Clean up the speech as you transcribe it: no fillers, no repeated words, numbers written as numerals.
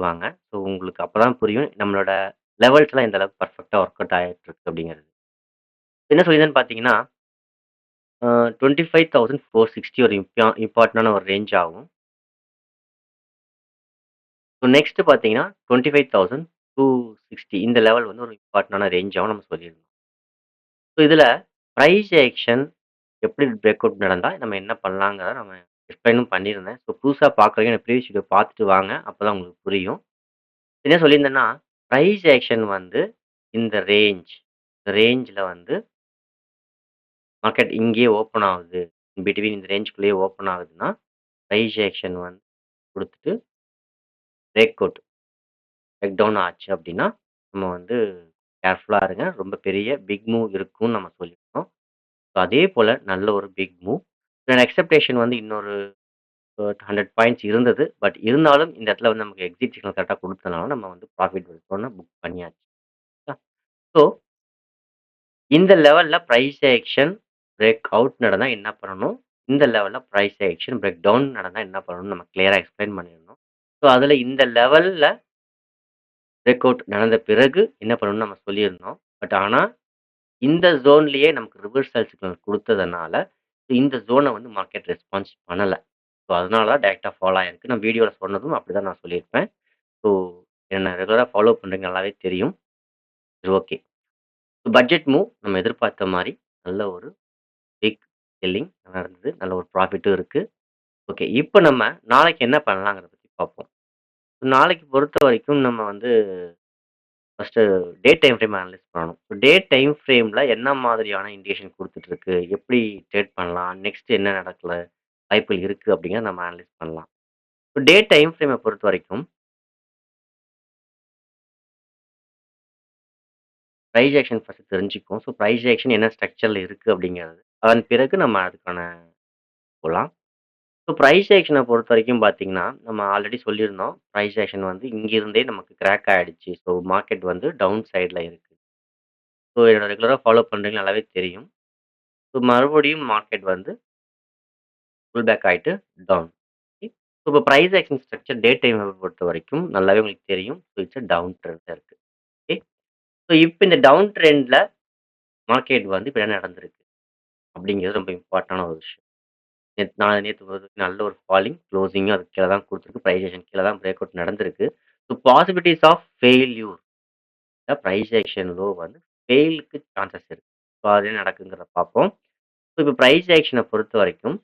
வாங்க. ஸோ உங்களுக்கு அப்பதான் புரியும் நம்மளோட லெவல்ஸ்லாம் எந்த அளவுக்கு பெர்ஃபெக்ட்டா ஒர்க் அவுட் ஆயிட்டு இருக்கு அப்படிங்கிறது. என்ன சொல்லியிருந்தேன்னு பார்த்தீங்கன்னா, 25,460 ஒரு இம்பார்ட்டன்டான ஒரு ரேஞ்ச் ஆகும். ஸோ நெக்ஸ்ட் பார்த்தீங்கன்னா, 25,260 இந்த லெவல் வந்து ஒரு இம்பார்ட்டன்டான ரேஞ்சாவும் நம்ம சொல்லியிருந்தோம். ஸோ இதில பிரைஸ் ஆக்ஷன் எப்படி பிரேக் அவுட் நடந்தா நம்ம என்ன பண்ணலாங்கிறத நம்ம எக்ஸ்பிளைனும் பண்ணியிருந்தேன். ஸோ புதுசா பார்க்குறவங்க என்னோட ப்ரீவியஸ் வீடியோ பார்த்துட்டு வாங்க. அப்பதான் உங்களுக்கு புரியும். என்ன சொல்லியிருந்தேன்னா, பிரைஸ் ஆக்ஷன் வந்து இந்த ரேஞ்ச்ல வந்து மார்க்கெட் இங்கேயே ஓப்பன் ஆகுது. பிட்வீன் இந்த ரேஞ்சுக்குள்ளேயே ஓப்பன் ஆகுதுன்னா, பிரைஸ் ஆக்ஷன் வந்து குடுத்துட்டு பிரேக் அவுட் பிரேக் டவுன் ஆச்சு அப்டின்னா, நம்ம வந்து கேர்ஃபுல்லா இருங்க. ரொம்ப பெரிய பிக் மூவ் இருக்கும்னு நம்ம சொல்லியிருந்தோம். ஸோ அதே போல நல்ல ஒரு பிக் மூவ். என்னோட எக்ஸ்பெக்டேஷன் வந்து இன்னொரு 100 பாயிண்ட்ஸ் இருந்தது. பட் இருந்தாலும் இந்த இடத்துல வந்து நமக்கு எக்ஸிட் சிக்னல் கரெக்ட்டா குடுத்தனால நம்ம வந்து ப்ராஃபிட் எடுத்தோனே புக் பண்ணியாச்சு. ஸோ இந்த லெவல்ல பிரைஸ் ஆக்ஷன் பிரேக் அவுட் நடந்தா என்ன பண்ணணும்? இந்த லெவல்ல பிரைஸ் ஆக்ஷன் பிரேக் டவுன் நடந்தா என்ன பண்ணணும்னு நம்ம கிளியரா எக்ஸ்பிளைன் பண்ணியிருந்தோம். ஸோ அதுல இந்த லெவல்ல பிரேக் அவுட் நடந்த பிறகு என்ன பண்ணணும்னு நம்ம சொல்லியிருந்தோம். பட் ஆனா இந்த ஜோன்லயே நமக்கு ரிவர்சல் சிக்னல் குடுத்ததுனால, இந்த ஜோன வந்து மார்க்கெட் ரெஸ்பான்ஸ் பண்ணல. ஸோ அதனால தான் டைரக்ட்டா ஃபாலோ ஆயிருக்கு. நான் வீடியோல சொன்னதும் அப்படிதான் நான் சொல்லியிருப்பேன். ஸோ என்ன ரெகுலரா ஃபாலோ பண்றீங்க நல்லாவே தெரியும். சரி ஓகே. பட்ஜெட் மூவ் நம்ம எதிர்பார்த்த மாரி நல்ல ஒரு பிக் செல்லிங் நடந்தது. நல்ல ஒரு ப்ராஃபிட்டும் இருக்கு. ஓகே. இப்ப நம்ம நாளைக்கு என்ன பண்ணலாங்கிறத பத்தி பார்ப்போம். நாளைக்கு பொறுத்தவரைக்கும் நம்ம வந்து first day time frame analyse பண்ணணும். டே டைம் ஃப்ரேம்ல என்ன மாதிரியான இண்டிகேஷன் குடுத்துட்டு இருக்கு? எப்படி ட்ரேட் பண்ணலாம்? நெக்ஸ்ட் என்ன நடக்கல வாய்ப்புகள் இருக்கு அப்படிங்கிறத நம்ம அனலைஸ் பண்ணலாம். டே டைம் ஃப்ரேம பொறுத்தவரைக்கும் பிரைஸ் ஆக்ஷன் ஃபர்ஸ்ட் தெரிஞ்சுக்குவோம். ஸோ பிரைஸ் ஆக்ஷன் என்ன ஸ்ட்ரக்சர்ல இருக்கு அப்படிங்கிறது. அதன் பிறகு நம்ம அதுக்கான போலாம். ஸோ பிரைஸ் ஆக்ஷன பொறுத்தவரைக்கும் பார்த்தீங்கன்னா, நம்ம ஆல்ரெடி சொல்லியிருந்தோம். பிரைஸ் ஆக்ஷன் வந்து இங்கிருந்தே நமக்கு கிராக் ஆயிடுச்சு. ஸோ மார்க்கெட் வந்து டவுன் சைட்ல இருக்கு. ஸோ என்னோட ரெகுலரா ஃபாலோ பண்றீங்க நல்லாவே தெரியும். ஸோ மறுபடியும் மார்க்கெட் வந்து புல் பேக் ஆயிட்டு டவுன். ஸோ இப்போ price action structure day time பொறுத்தவரைக்கும் நல்லாவே உங்களுக்கு தெரியும். ஸோ இட்ஸ் டவுன் ட்ரெண்ட்ல இருக்கு. ஓகே. ஸோ இப்ப இந்த டவுன் ட்ரெண்ட்ல மார்க்கெட் வந்து இப்ப என்ன நடந்திருக்கு? அப்படிங்கிறது ரொம்ப இம்பார்ட்டன்டான ஒரு விஷயம். நேத்து நல்ல ஒரு ஃபாலிங் க்ளோசிங்கும் அதுக்கு கீழ தான் குடுத்துருக்கு. பிரைஸ் ஆக்ஷன் கீழ தான் பிரேக் அவுட் நடந்திருக்கு. So possibilities of failure price action low வந்து ஃபெயிலுக்கு சான்சஸ் இருக்கு. ஸோ அது என்ன நடக்குங்கிறத பார்ப்போம். ஸோ இப்போ பிரைஸ் ஆக்ஷன பொறுத்தவரைக்கும்